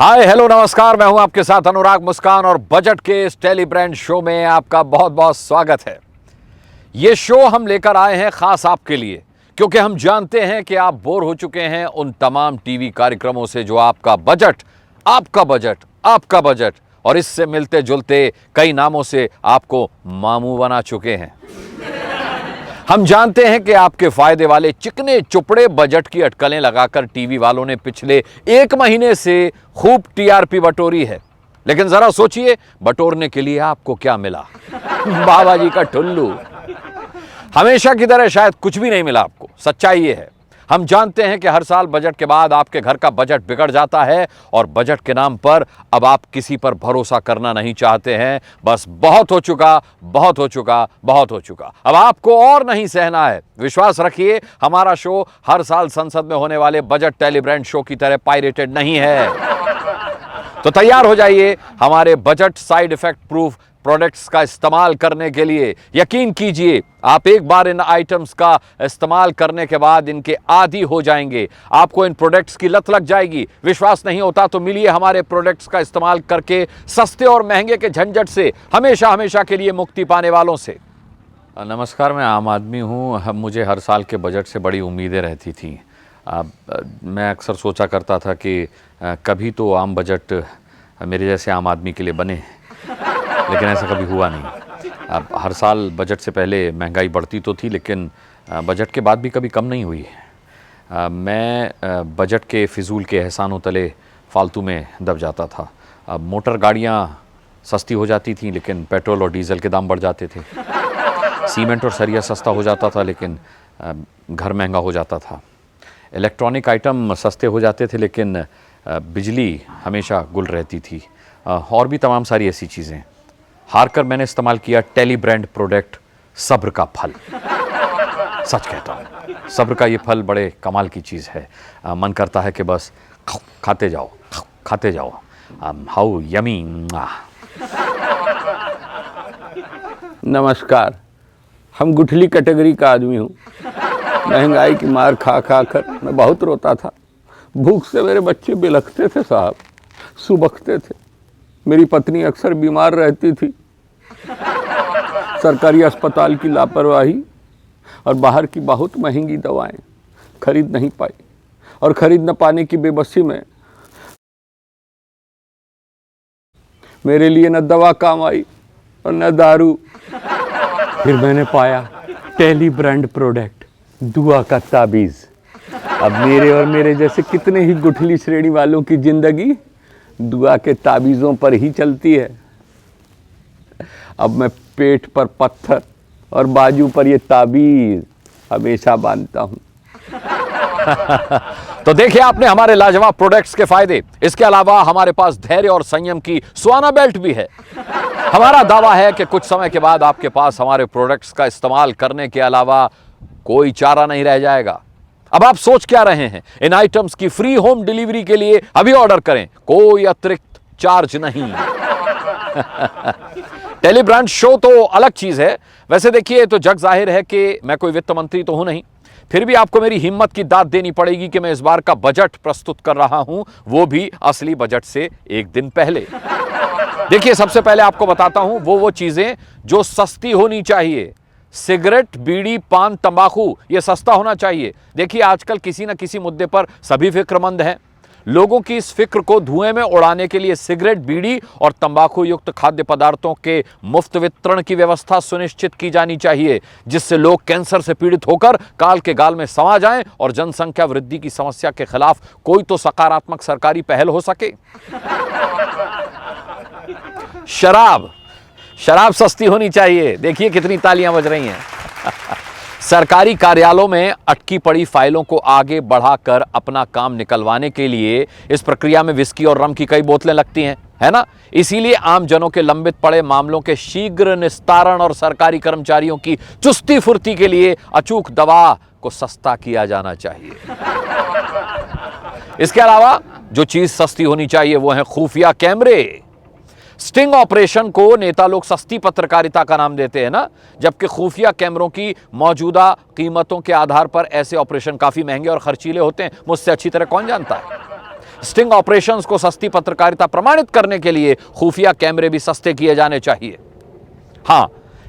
Hi hello नमस्कार, मैं हूं आपके साथ अनुराग मुस्कान और बजट के इस टेली ब्रांड शो में आपका बहुत बहुत स्वागत है। ये शो हम लेकर आए हैं खास आपके लिए, क्योंकि हम जानते हैं कि आप बोर हो चुके हैं उन तमाम टीवी कार्यक्रमों से जो आपका बजट और इससे मिलते जुलते कई नामों से आपको मामू बना चुके हैं। हम जानते हैं कि आपके फायदे वाले चिकने चुपड़े बजट की अटकलें लगाकर टीवी वालों ने पिछले 1 महीने से खूब टीआरपी बटोरी है। लेकिन जरा सोचिए, बटोरने के लिए आपको क्या मिला? बाबा जी का टुल्लू। हमेशा की तरह शायद कुछ भी नहीं मिला आपको। सच्चाई ये है, हम जानते हैं कि हर साल बजट के बाद आपके घर का बजट बिगड़ जाता है और बजट के नाम पर अब आप किसी पर भरोसा करना नहीं चाहते हैं। बस बहुत हो चुका। अब आपको और नहीं सहना है। विश्वास रखिए, हमारा शो हर साल संसद में होने वाले बजट टेली ब्रांड शो की तरह पायरेटेड नहीं है। तो तैयार हो जाइए हमारे budget side effect proof products का इस्तेमाल करने के लिए। यकीन कीजिए, आप एक बार इन आइटम्स का इस्तेमाल करने के बाद इनके आदी हो जाएंगे। आपको इन प्रोडक्ट्स की लत लग जाएगी। विश्वास नहीं होता तो मिलिए हमारे प्रोडक्ट्स का इस्तेमाल करके सस्ते और महंगे के झंझट से हमेशा के लिए मुक्ति पाने वालों से। नमस्कार, मैं आम आदमी हूँ। मुझे हर साल के बजट से बड़ी उम्मीदें रहती थी। मैं अक्सर सोचा करता था कि कभी तो आम बजट मेरे जैसे आम आदमी के लिए बने, लेकिन ऐसा कभी हुआ नहीं। अब हर साल बजट से पहले महंगाई बढ़ती तो थी, लेकिन बजट के बाद भी कभी कम नहीं हुई। मैं बजट के फिजूल के एहसानों तले फालतू में दब जाता था। अब मोटर गाड़ियाँ सस्ती हो जाती थीं, लेकिन पेट्रोल और डीजल के दाम बढ़ जाते थे। सीमेंट और सरिया सस्ता हो जाता था, लेकिन घर महंगा हो जाता था। इलेक्ट्रॉनिक आइटम सस्ते हो जाते थे, लेकिन बिजली हमेशा गुल रहती थी। और भी तमाम सारी ऐसी चीज़ें। हारकर मैंने इस्तेमाल किया टेली ब्रांड प्रोडक्ट सब्र का फल। सच कहता हूँ, सब्र का ये फल बड़े कमाल की चीज़ है। मन करता है कि बस खाते जाओ। How yummy. नमस्कार, हम गुठली कैटेगरी का आदमी हूँ। महंगाई की मार खा कर मैं बहुत रोता था। भूख से मेरे बच्चे बिलखते थे साहब, सुबकते थे। मेरी पत्नी अक्सर बीमार रहती थी। सरकारी अस्पताल की लापरवाही और बाहर की बहुत महंगी दवाएं खरीद नहीं पाई, और खरीद न पाने की बेबसी में मेरे लिए न दवा काम आई और न दारू। फिर मैंने पाया टेली ब्रांड प्रोडक्ट दुआ का ताबीज़। अब मेरे और मेरे जैसे कितने ही गुठली श्रेणी वालों की जिंदगी दुआ के ताबीज़ों पर ही चलती है। अब मैं पेट पर पत्थर और बाजू पर ये ताबीज़ हमेशा बांधता हूँ। तो देखिए आपने हमारे लाजवाब प्रोडक्ट्स के फायदे। इसके अलावा हमारे पास धैर्य और संयम की स्वाना बेल्ट भी है। हमारा दावा है कि कुछ समय के बाद आपके पास हमारे प्रोडक्ट्स का इस्तेमाल करने के अलावा कोई चारा नहीं रह जाएगा। अब आप सोच क्या रहे हैं? इन आइटम्स की फ्री होम डिलीवरी के लिए अभी ऑर्डर करें, कोई अतिरिक्त चार्ज नहीं। टेली ब्रांड शो तो अलग चीज है। वैसे देखिए, तो जग जाहिर है कि मैं कोई वित्त मंत्री तो हूं नहीं, फिर भी आपको मेरी हिम्मत की दाद देनी पड़ेगी कि मैं इस बार का बजट प्रस्तुत कर रहा हूं, वो भी असली बजट से 1 दिन पहले। देखिए, सबसे पहले आपको बताता हूं वो चीजें जो सस्ती होनी चाहिए। सिगरेट, बीड़ी, पान, तंबाकू, यह सस्ता होना चाहिए। देखिए, आजकल किसी न किसी मुद्दे पर सभी फिक्रमंद हैं। लोगों की इस फिक्र को धुएं में उड़ाने के लिए सिगरेट, बीड़ी और तंबाकू युक्त खाद्य पदार्थों के मुफ्त वितरण की व्यवस्था सुनिश्चित की जानी चाहिए, जिससे लोग कैंसर से पीड़ित होकर काल के गाल में समा जाएं और जनसंख्या वृद्धि की समस्या के खिलाफ कोई तो सकारात्मक सरकारी पहल हो सके। शराब सस्ती होनी चाहिए। देखिए कितनी तालियां बज रही हैं। सरकारी कार्यालयों में अटकी पड़ी फाइलों को आगे बढ़ाकर अपना काम निकलवाने के लिए इस प्रक्रिया में विस्की और रम की कई बोतलें लगती हैं, है ना? इसीलिए आम जनों के लंबित पड़े मामलों के शीघ्र निस्तारण और सरकारी कर्मचारियों की चुस्ती फुर्ती के लिए अचूक दवा को सस्ता किया जाना चाहिए। इसके अलावा जो चीज सस्ती होनी चाहिए वो है खुफिया कैमरे। स्टिंग ऑपरेशन को नेता लोग सस्ती पत्रकारिता का नाम देते हैं ना, जबकि खुफिया कैमरों की मौजूदा कीमतों के आधार पर ऐसे ऑपरेशन काफी महंगे और खर्चीले होते हैं। मुझसे अच्छी तरह कौन जानता है? स्टिंग ऑपरेशंस को सस्ती पत्रकारिता प्रमाणित करने के लिए खुफिया कैमरे भी सस्ते किए जाने चाहिए। हां,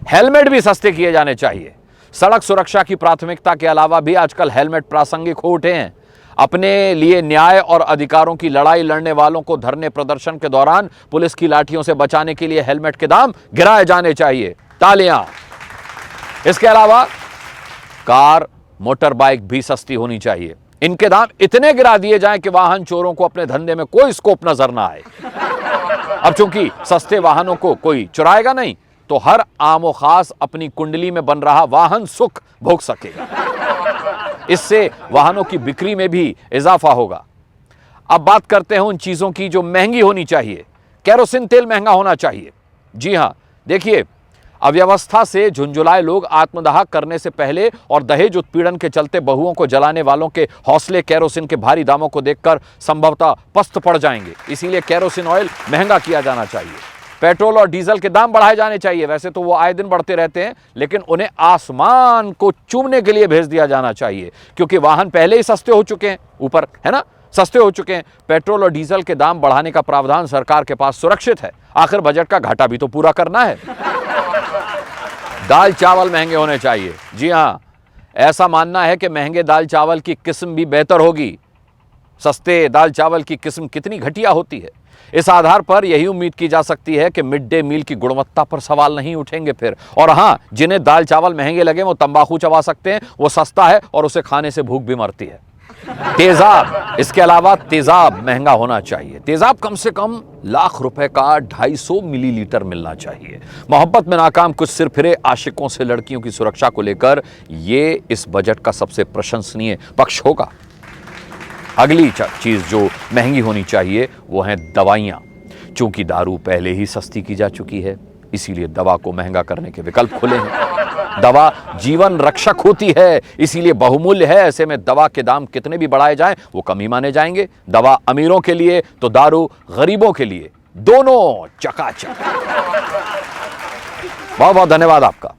हेलमेट भी सस्ते किए जाने चाहिए। सड़क सुरक्षा की प्राथमिकता के अलावा भी आजकल हेलमेट प्रासंगिक हो उठे हैं। अपने लिए न्याय और अधिकारों की लड़ाई लड़ने वालों को धरने प्रदर्शन के दौरान पुलिस की लाठियों से बचाने के लिए हेलमेट के दाम गिराए जाने चाहिए। तालियां। इसके अलावा कार, मोटर बाइक भी सस्ती होनी चाहिए। इनके दाम इतने गिरा दिए जाएं कि वाहन चोरों को अपने धंधे में कोई स्कोप नजर ना आए। अब चूंकि सस्ते वाहनों को कोई चुराएगा नहीं, तो हर आम और खास अपनी कुंडली में बन रहा वाहन सुख भोग सकेगा। इससे वाहनों की बिक्री में भी इजाफा होगा। अब बात करते हैं उन चीजों की जो महंगी होनी चाहिए। केरोसिन तेल महंगा होना चाहिए। जी हां, देखिए, अव्यवस्था से झुंझुलाए लोग आत्मदाह करने से पहले और दहेज उत्पीड़न के चलते बहुओं को जलाने वालों के हौसले केरोसिन के भारी दामों को देखकर संभवतः पस्त पड़ जाएंगे। इसीलिए केरोसिन ऑयल महंगा किया जाना चाहिए। पेट्रोल और डीजल के दाम बढ़ाए जाने चाहिए। वैसे तो वो आए दिन बढ़ते रहते हैं, लेकिन उन्हें आसमान को चूमने के लिए भेज दिया जाना चाहिए, क्योंकि वाहन पहले ही सस्ते हो चुके हैं, ऊपर है ना, सस्ते हो चुके हैं। पेट्रोल और डीजल के दाम बढ़ाने का प्रावधान सरकार के पास सुरक्षित है। आखिर बजट का घाटा भी तो पूरा करना है। दाल चावल महंगे होने चाहिए। जी हां, ऐसा मानना है कि महंगे दाल चावल की किस्म भी बेहतर होगी। सस्ते दाल चावल की किस्म कितनी घटिया होती है। इस आधार पर यही उम्मीद की जा सकती है कि मिड डे मील की गुणवत्ता पर सवाल नहीं उठेंगे फिर। और हां, जिन्हें दाल चावल महंगे लगे वो तंबाकू चबा सकते हैं, वो सस्ता है और उसे खाने से भूख भी मरती है। तेजाब, इसके अलावा तेजाब महंगा होना चाहिए। तेजाब कम से कम ₹1,00,000 का 250 मिलीलीटर मिलना चाहिए। मोहब्बत में नाकाम कुछ सिरफिरे आशिकों से लड़कियों की सुरक्षा को लेकर ये इस बजट का सबसे प्रशंसनीय पक्ष होगा। अगली चीज जो महंगी होनी चाहिए वो है दवाइयां। चूंकि दारू पहले ही सस्ती की जा चुकी है, इसीलिए दवा को महंगा करने के विकल्प खुले हैं। दवा जीवन रक्षक होती है, इसीलिए बहुमूल्य है। ऐसे में दवा के दाम कितने भी बढ़ाए जाएं वो कम ही माने जाएंगे। दवा अमीरों के लिए तो दारू गरीबों के लिए, दोनों चकाचक। बहुत बहुत धन्यवाद आपका।